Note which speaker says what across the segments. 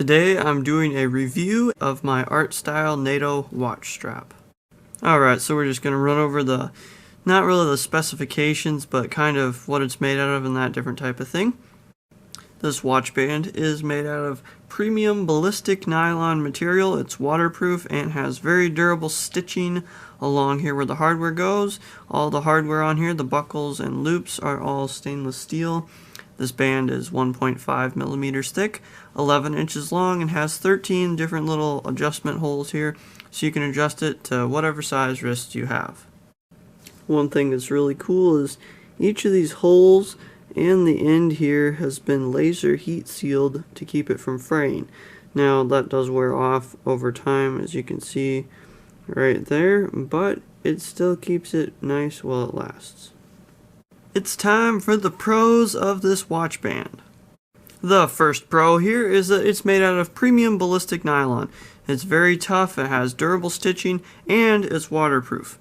Speaker 1: Today I'm doing a review of my Artstyle NATO watch strap. Alright, so we're just going to run over not really the specifications, but kind of what it's made out of and that different type of thing. This watch band is made out of premium ballistic nylon material. It's waterproof and has very durable stitching along here where the hardware goes. All the hardware on here, the buckles and loops, are all stainless steel. This band is 1.5 millimeters thick, 11 inches long, and has 13 different little adjustment holes here, so you can adjust it to whatever size wrist you have. One thing that's really cool is each of these holes and the end here has been laser heat sealed to keep it from fraying. Now that does wear off over time, as you can see right there, but it still keeps it nice while it lasts. It's time for the pros of this watch band. The first pro here is that it's made out of premium ballistic nylon. It's very tough, it has durable stitching, and it's waterproof.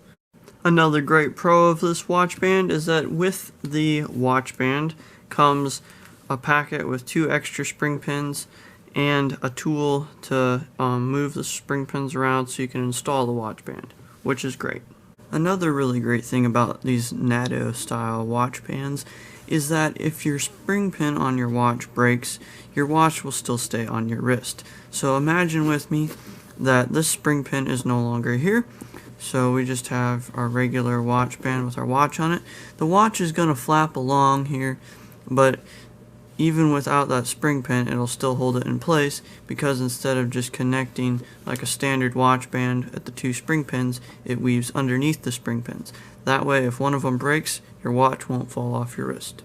Speaker 1: Another great pro of this watch band is that with the watch band comes a packet with 2 extra spring pins and a tool to move the spring pins around so you can install the watch band, which is great. Another really great thing about these NATO style watch bands is that if your spring pin on your watch breaks, your watch will still stay on your wrist. So imagine with me that this spring pin is no longer here. So we just have our regular watch band with our watch on it. The watch is going to flap along here, but even without that spring pin, it'll still hold it in place, because instead of just connecting like a standard watch band at the 2 spring pins, it weaves underneath the spring pins. That way, if one of them breaks, your watch won't fall off your wrist.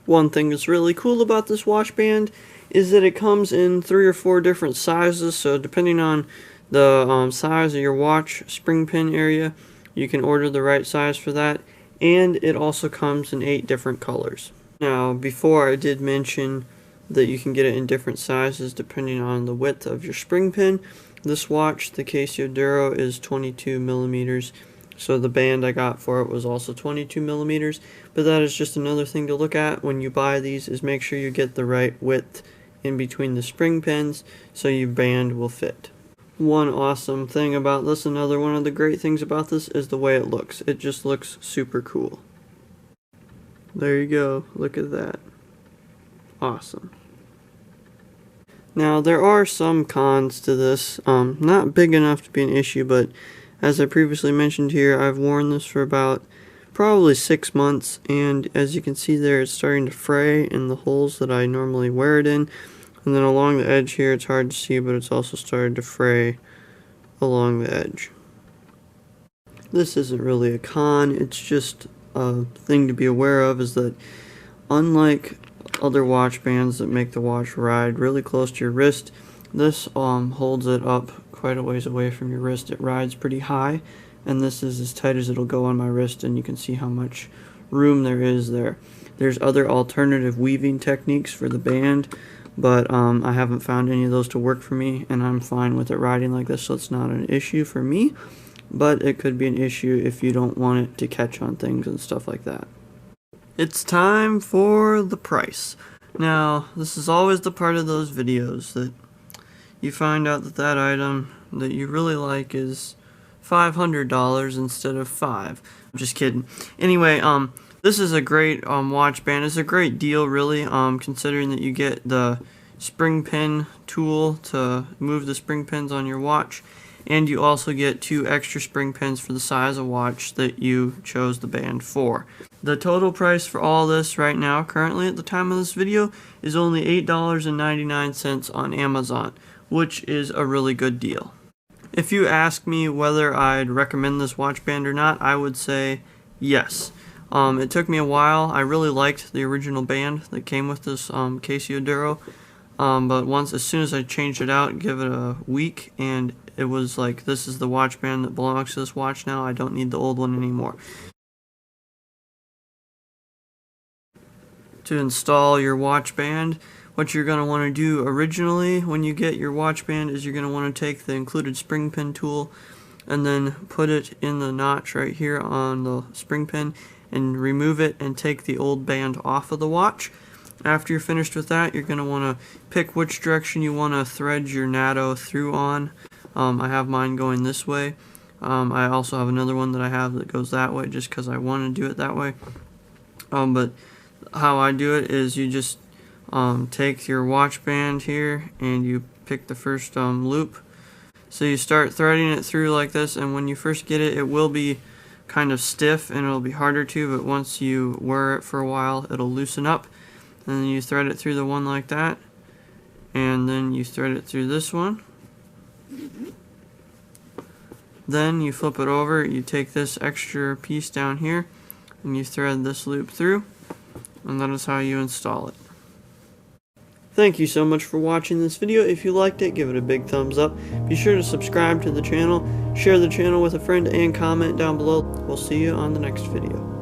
Speaker 1: One thing that's really cool about this watch band is that it comes in 3 or 4 different sizes, so depending on the size of your watch spring pin area, you can order the right size for that, and it also comes in 8 different colors. Now, before I did mention that you can get it in different sizes depending on the width of your spring pin. This watch, the AKOGR, is 22 millimeters, so the band I got for it was also 22 millimeters, but that is just another thing to look at when you buy these, is make sure you get the right width in between the spring pins so your band will fit. One awesome thing about this, another one of the great things about this, is the way it looks. It just looks super cool. There you go, look at that. Awesome. Now there are some cons to this, not big enough to be an issue, but as I previously mentioned here, I've worn this for about probably 6 months, and as you can see there, it's starting to fray in the holes that I normally wear it in, and then along the edge here, it's hard to see, but it's also started to fray along the edge. This isn't really a con, it's just a thing to be aware of, is that unlike other watch bands that make the watch ride really close to your wrist, this holds it up quite a ways away from your wrist. It rides pretty high, and this is as tight as it'll go on my wrist, and you can see how much room there is there. There's other alternative weaving techniques for the band, but I haven't found any of those to work for me, and I'm fine with it riding like this, so it's not an issue for me. But it could be an issue if you don't want it to catch on things and stuff like that. It's time for the price. Now, this is always the part of those videos that you find out that that item that you really like is $500 instead of $5. I'm just kidding. Anyway, this is a great watch band. It's a great deal, really, considering that you get the spring pin tool to move the spring pins on your watch, and you also get 2 extra spring pins for the size of watch that you chose the band for. The total price for all this right now, currently at the time of this video, is only $8.99 on Amazon, which is a really good deal. If you ask me whether I'd recommend this watch band or not, I would say yes. It took me a while. I really liked the original band that came with this AKOGR, but as soon as I changed it out, give it a week, and it was like, this is the watch band that belongs to this watch now. I don't need the old one anymore. To install your watch band, what you're going to want to do originally when you get your watch band is you're going to want to take the included spring pin tool and then put it in the notch right here on the spring pin and remove it and take the old band off of the watch. After you're finished with that, you're going to want to pick which direction you want to thread your NATO through on. I have mine going this way. I also have another one that I have that goes that way just because I want to do it that way. But how I do it is you just take your watch band here and you pick the first loop. So you start threading it through like this, and when you first get it, it will be kind of stiff and it'll be harder to, but once you wear it for a while, it'll loosen up. And then you thread it through the one like that, and then you thread it through this one. Then you flip it over, you take this extra piece down here, and you thread this loop through, and that is how you install it. Thank you so much for watching this video. If you liked it, give it a big thumbs up. Be sure to subscribe to the channel, share the channel with a friend, and comment down below. We'll see you on the next video.